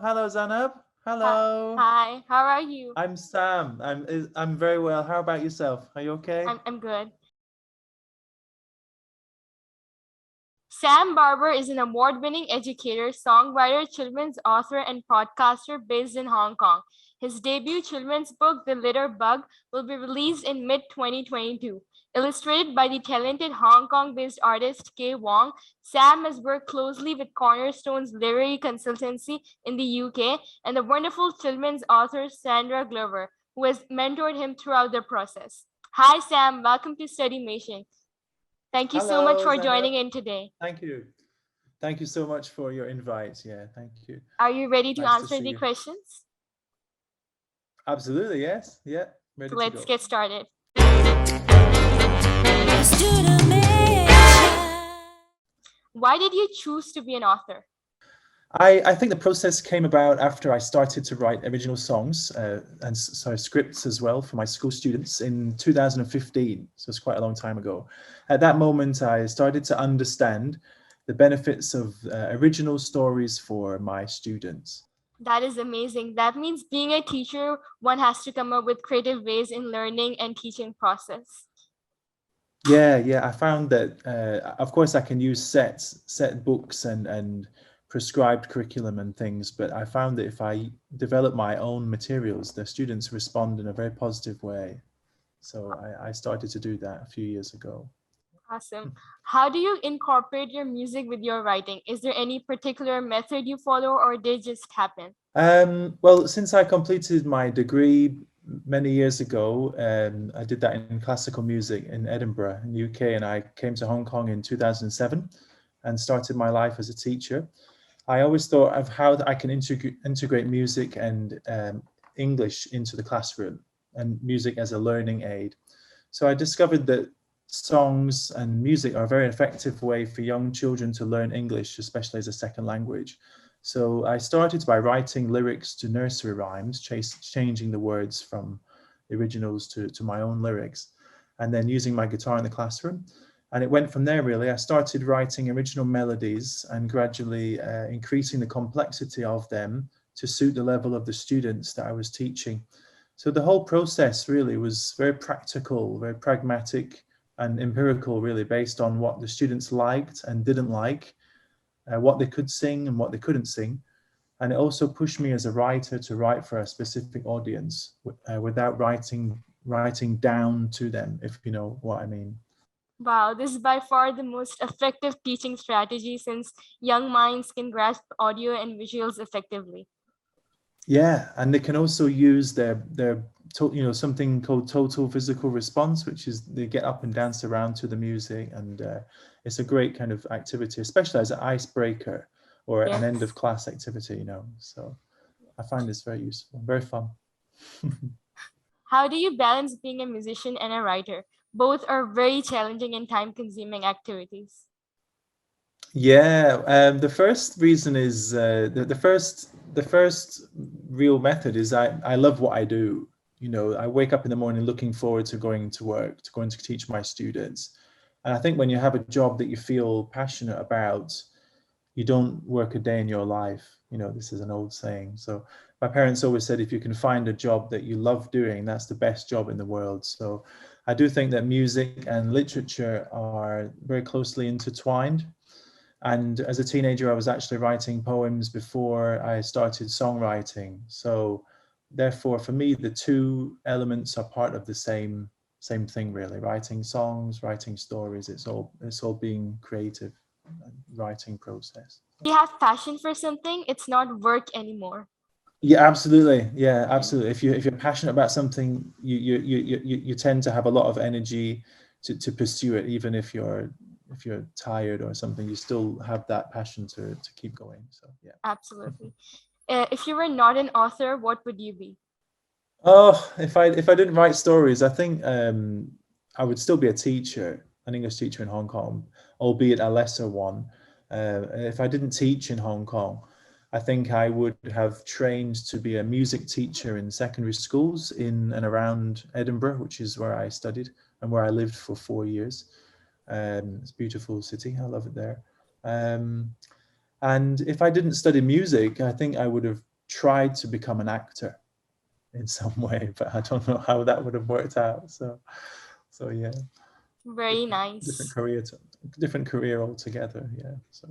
Hello, Zainab. Hi, Hello. hi, how are you? I'm Sam. I'm very well. How about yourself? Are you okay? I'm good. Sam Barbour is an award-winning educator, songwriter, children's author, and podcaster based in Hong Kong. His debut children's book, The Litter Bug, will be released in mid-2022. Illustrated by the talented Hong Kong-based artist K. Wong, Sam has worked closely with Cornerstones Literary Consultancy in the UK and the wonderful children's author Sandra Glover, who has mentored him throughout the process. Hi, Sam. Welcome to Studimation. Thank you so much Hello, for Zainab. joining in today. Thank you. Thank you so much for your invite. Yeah, thank you. Are you ready to Nice to answer see the you. questions? Absolutely, yes. Yeah, So ready to let's go. get started. Why did you choose to be an author? I think the process came about after I started to write original songs and so scripts as well for my school students in 2015. So it's quite a long time ago. At that moment, I started to understand the benefits of original stories for my students. That is amazing. That means being a teacher, one has to come up with creative ways in learning and teaching process. Yeah. I found that, of course, I can use set books and prescribed curriculum and things, but I found that if I develop my own materials, the students respond in a very positive way. So I started to do that a few years ago. Awesome. How do you incorporate your music with your writing? Is there any particular method you follow or they just happen? Well, since I completed my degree many years ago, I did that in classical music in Edinburgh, in the UK, and I came to Hong Kong in 2007 and started my life as a teacher. I always thought of how I can integrate music and English into the classroom and music as a learning aid. So I discovered that songs and music are a very effective way for young children to learn English, especially as a second language. So I started by writing lyrics to nursery rhymes, changing the words from the originals to my own lyrics, and then using my guitar in the classroom. And it went from there, really. I started writing original melodies and gradually increasing the complexity of them to suit the level of the students that I was teaching. So the whole process really was very practical, very pragmatic and empirical, really, based on what the students liked and didn't like, what they could sing and what they couldn't sing. And it also pushed me as a writer to write for a specific audience without writing down to them, if you know what I mean. Wow, this is by far the most effective teaching strategy since young minds can grasp audio and visuals effectively. Yeah, and they can also use something called total physical response, which is they get up and dance around to the music, and it's a great kind of activity, especially as an icebreaker or an end of Yes. class activity. So I find this very useful, very fun. How do you balance being a musician and a writer? Both are very challenging and time consuming activities. Yeah, the first reason is the first real method is I love what I do. I wake up in the morning looking forward to going to work, to going to teach my students. And I think when you have a job that you feel passionate about, you don't work a day in your life. This is an old saying. So my parents always said, if you can find a job that you love doing, that's the best job in the world. So I do think that music and literature are very closely intertwined. And as a teenager, I was actually writing poems before I started songwriting. So therefore, for me, the two elements are part of the same thing, really. Writing songs, writing stories. It's all being creative writing process. You have passion for something, it's not work anymore. Yeah, absolutely. Yeah, Yeah, absolutely. If you're passionate about something, you tend to have a lot of energy to pursue it, even if you're tired or something, you still have that passion to keep going. So yeah. absolutely. If you were not an author, what would you be? Oh, if I didn't write stories, I think I would still be a teacher, an English teacher in Hong Kong, albeit a lesser one. If I didn't teach in Hong Kong, I think I would have trained to be a music teacher in secondary schools in and around Edinburgh, which is where I studied and where I lived for 4 years. It's a beautiful city. I love it there. And if I didn't study music, I think I would have tried to become an actor in some way, but I don't know how that would have worked out. So yeah, Very different nice. different career altogether. Yeah. So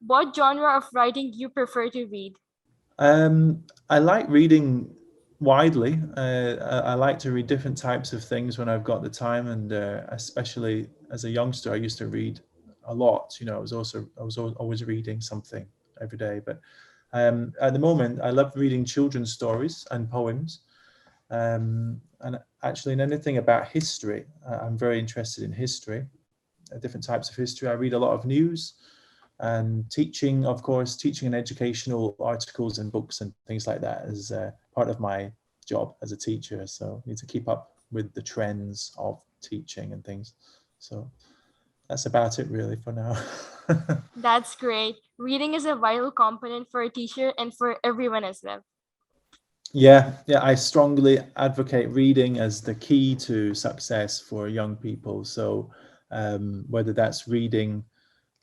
What genre of writing do you prefer to read? I like reading widely. I like to read different types of things when I've got the time, and especially as a youngster, I used to read a lot. You know, I was always reading something every day. But at the moment, I love reading children's stories and poems. And actually, in anything about history, I'm very interested in history, different types of history. I read a lot of news and teaching, of course, teaching and educational articles and books and things like that is part of my job as a teacher. So I need to keep up with the trends of teaching and things. So that's about it really for now. That's great. Reading is a vital component for a teacher and for everyone as well. Yeah, I strongly advocate reading as the key to success for young people. So whether that's reading,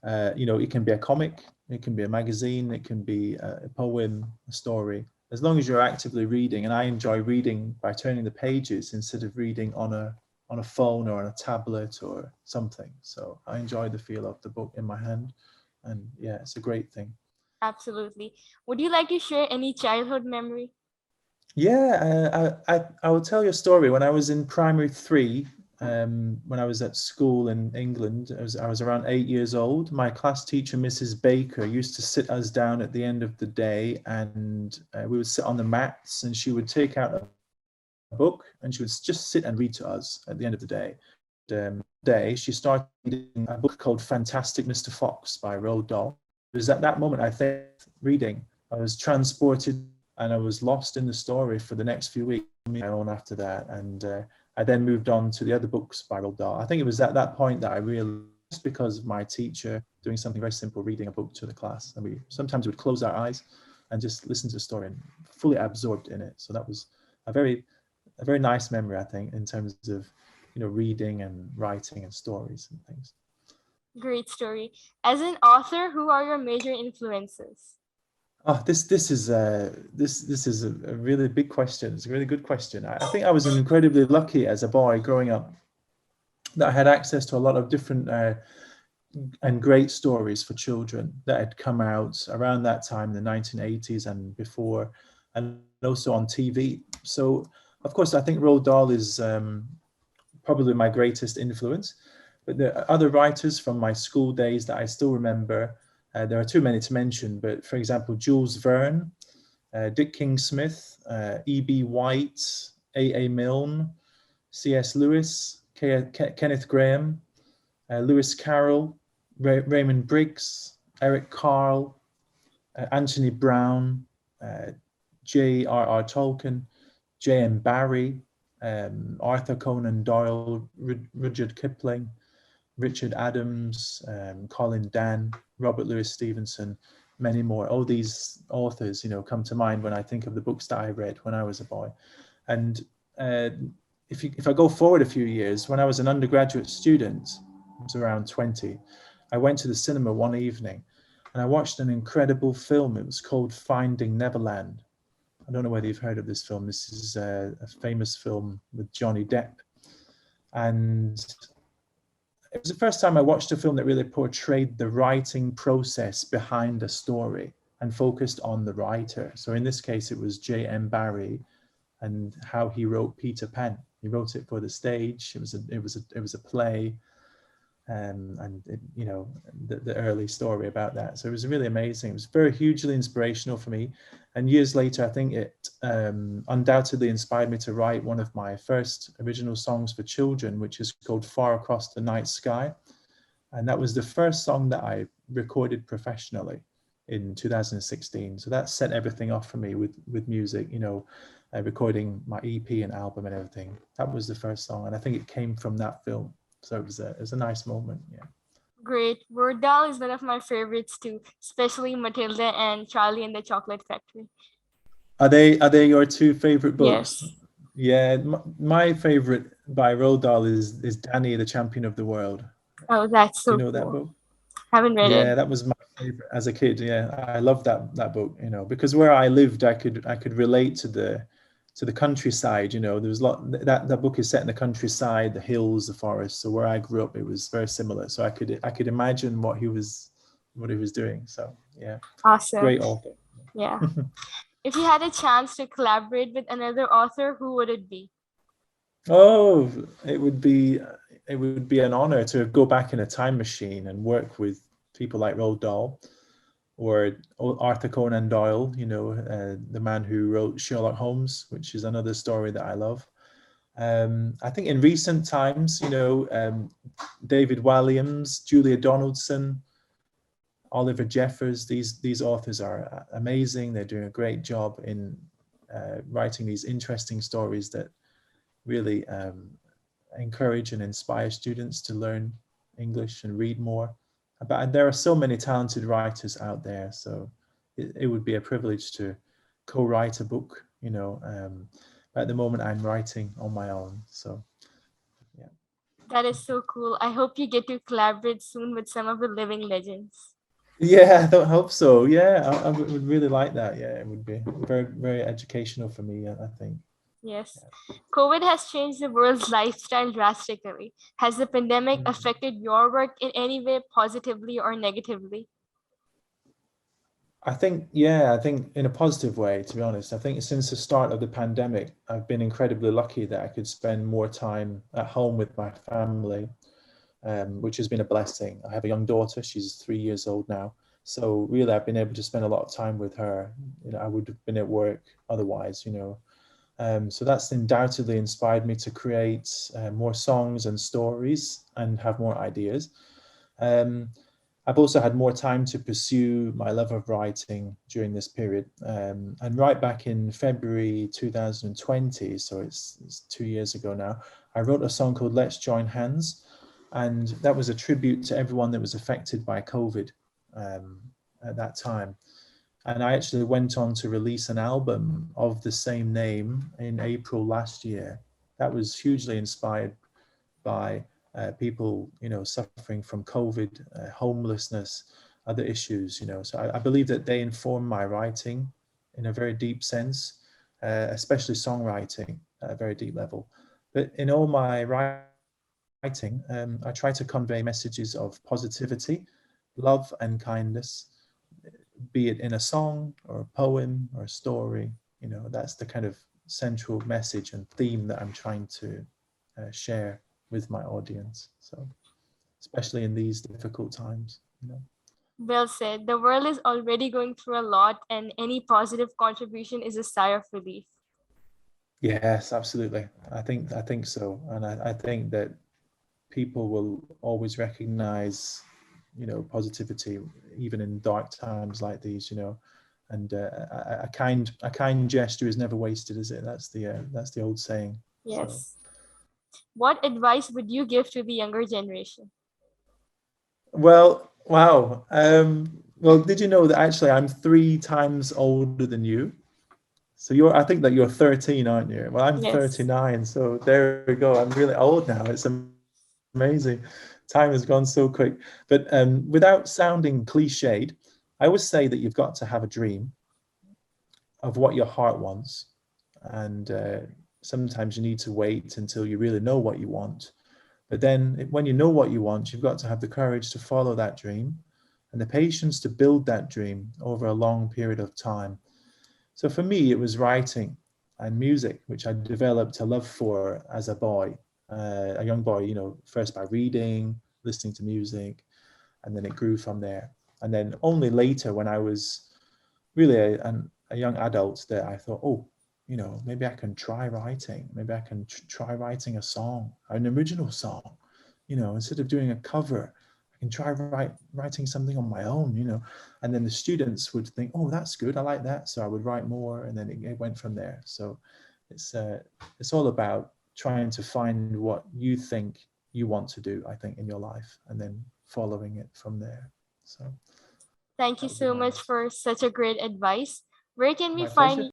it can be a comic, it can be a magazine, it can be a poem, a story, as long as you're actively reading. And I enjoy reading by turning the pages instead of reading on a phone or on a tablet or something. So I enjoy the feel of the book in my hand, and yeah, it's a great thing. Absolutely. Would you like to share any childhood memory? Yeah, I will tell you a story. When I was in primary three, when I was at school in England, I was around 8 years old. My class teacher, Mrs. Baker, used to sit us down at the end of the day, and we would sit on the mats, and she would take out a book, and she would just sit and read to us at the end of the day. She started reading a book called Fantastic Mr. Fox by Roald Dahl. It was at that moment, I think, reading, I was transported and I was lost in the story for the next few weeks on my own after that. And I then moved on to the other books by Roald Dahl. I think it was at that point that I realized, because of my teacher doing something very simple, reading a book to the class, and we sometimes would close our eyes and just listen to the story and fully absorbed in it. So that was a very nice memory, I think, in terms of reading and writing and stories and things. Great story. As an author, who are your major influences? Oh, this is a really big question. It's a really good question. I think I was incredibly lucky as a boy growing up that I had access to a lot of different and great stories for children that had come out around that time in the 1980s and before, and also on TV. So, of course, I think Roald Dahl is probably my greatest influence. But there are other writers from my school days that I still remember. There are too many to mention, but for example, Jules Verne, Dick King-Smith, E.B. White, A.A. Milne, C.S. Lewis, Kenneth Graham, Lewis Carroll, Raymond Briggs, Eric Carle, Anthony Brown, J.R.R. Tolkien, J.M. Barrie, Arthur Conan Doyle, Rudyard Kipling, Richard Adams, Colin Dann, Robert Louis Stevenson, many more. All these authors, come to mind when I think of the books that I read when I was a boy. And if I go forward a few years, when I was an undergraduate student, I was around 20, I went to the cinema one evening and I watched an incredible film. It was called Finding Neverland. I don't know whether you've heard of this film. This is a famous film with Johnny Depp. And it was the first time I watched a film that really portrayed the writing process behind a story and focused on the writer. So in this case, it was J.M. Barrie and how he wrote Peter Pan. He wrote it for the stage. It was a play, and the early story about that. So it was really amazing. It was very hugely inspirational for me. And years later, I think it undoubtedly inspired me to write one of my first original songs for children, which is called Far Across the Night Sky. And that was the first song that I recorded professionally in 2016. So that set everything off for me with music, recording my EP and album and everything. That was the first song. And I think it came from that film. So it was a nice moment. Yeah. Great. Roald Dahl is one of my favorites too, especially Matilda and Charlie and the Chocolate Factory. Are they your two favorite books? Yes. Yeah, my favorite by Roald Dahl is Danny, the Champion of the World. Oh, that's Do you so know that cool. book? Haven't read it. Yeah, that was my favorite as a kid. Yeah, I loved that book, you know, because where I lived, I could relate to the countryside, you know. There was a lot that book is set in the countryside, the hills, the forests. So where I grew up, it was very similar. So I could imagine what he was doing. So yeah, Awesome. great author. Yeah. If you had a chance to collaborate with another author, who would it be? Oh, it would be it would be an honor to go back in a time machine and work with people like Roald Dahl or Arthur Conan Doyle, you know, the man who wrote Sherlock Holmes, which is another story that I love. I think in recent times, you know, David Walliams, Julia Donaldson, Oliver Jeffers, these authors are amazing. They're doing a great job in writing these interesting stories that really encourage and inspire students to learn English and read more. But there are so many talented writers out there, so it would be a privilege to co-write a book, you know. But at the moment, I'm writing on my own, so yeah. That is so cool. I hope you get to collaborate soon with some of the living legends. Yeah, I don't hope so. Yeah, I would really like that. Yeah, it would be very, very educational for me, I think. Yes. COVID has changed the world's lifestyle drastically. Has the pandemic Mm. affected your work in any way, positively or negatively? I think in a positive way, to be honest. I think since the start of the pandemic, I've been incredibly lucky that I could spend more time at home with my family, which has been a blessing. I have a young daughter, she's 3 years old now. So really, I've been able to spend a lot of time with her. You know, I would have been at work otherwise, you know. So that's undoubtedly inspired me to create more songs and stories and have more ideas. Um, I've also had more time to pursue my love of writing during this period. And right back in February 2020, so it's 2 years ago now, I wrote a song called Let's Join Hands. And that was a tribute to everyone that was affected by COVID um, at that time. And I actually went on to release an album of the same name in April last year. That was hugely inspired by people, you know, suffering from COVID, homelessness, other issues, you know. So I believe that they inform my writing in a very deep sense, especially songwriting at a very deep level. But in all my writing, I try to convey messages of positivity, love, and kindness, be it in a song or a poem or a story. You know, that's the kind of central message and theme that I'm trying to share with my audience. So, especially in these difficult times, you know. Well said. The world is already going through a lot, and any positive contribution is a sigh of relief. Yes, absolutely. I think so, and I think that people will always recognize, you know, positivity even in dark times like these, you know. And a kind gesture is never wasted, is it? That's the old saying. So, Yes. What advice would you give to the younger generation? well, wow. Well, did you know that actually I'm 3 times older than you? So I think that you're 13, aren't you? Well, I'm Yes. 39. So there we go. I'm really old now. It's amazing. Time has gone so quick. But without sounding cliched, I always say that you've got to have a dream of what your heart wants. And sometimes you need to wait until you really know what you want. But then when you know what you want, you've got to have the courage to follow that dream and the patience to build that dream over a long period of time. So for me, it was writing and music, which I developed a love for as a boy, a young boy, you know, first by reading, listening to music, and then it grew from there. And then only later, when I was really a young adult, that I thought, oh, you know, maybe I can try writing. Maybe I can try writing a song, an original song. You know, instead of doing a cover, I can try writing something on my own. You know, and then the students would think, oh, that's good. I like that. So I would write more, and then it went from there. So it's uh, it's all about trying to find what you think you want to do. I think in your life, and then following it from there. So Thank you that would be so my much answer. for such a great advice. Where can we My pleasure.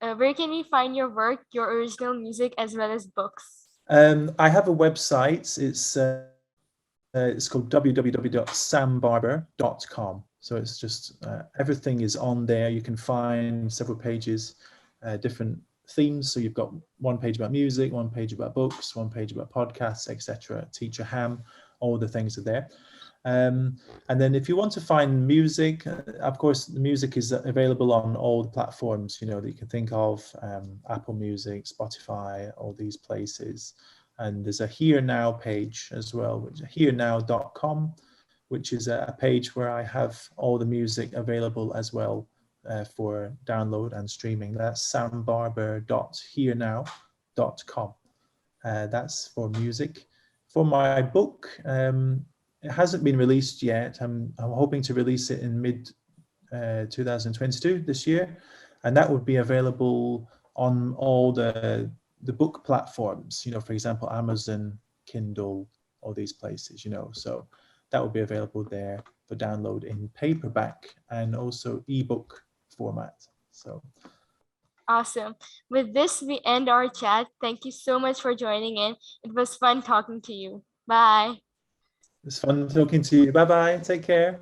find your work, your original music as well as books? I have a website. It's it's called www.sambarbour.com. So it's just everything is on there. You can find several pages, different themes. So you've got one page about music, one page about books, one page about podcasts, etc. Teacher Ham, all the things are there. And then if you want to find music, of course, the music is available on all the platforms, you know, that you can think of, Apple Music, Spotify, all these places. And there's a Here Now page as well, which is herenow.com, which is a page where I have all the music available as well for download and streaming. That's sambarbour.herenow.com. That's for music. For my book, it hasn't been released yet. I'm hoping to release it in mid 2022 this year, and that would be available on all the book platforms. You know, for example, Amazon, Kindle, all these places. You know, so that will be available there for download in paperback and also ebook format. So. Awesome. With this, we end our chat. Thank you so much for joining in. It was fun talking to you. Bye. It's fun talking to you. Bye bye. Take care.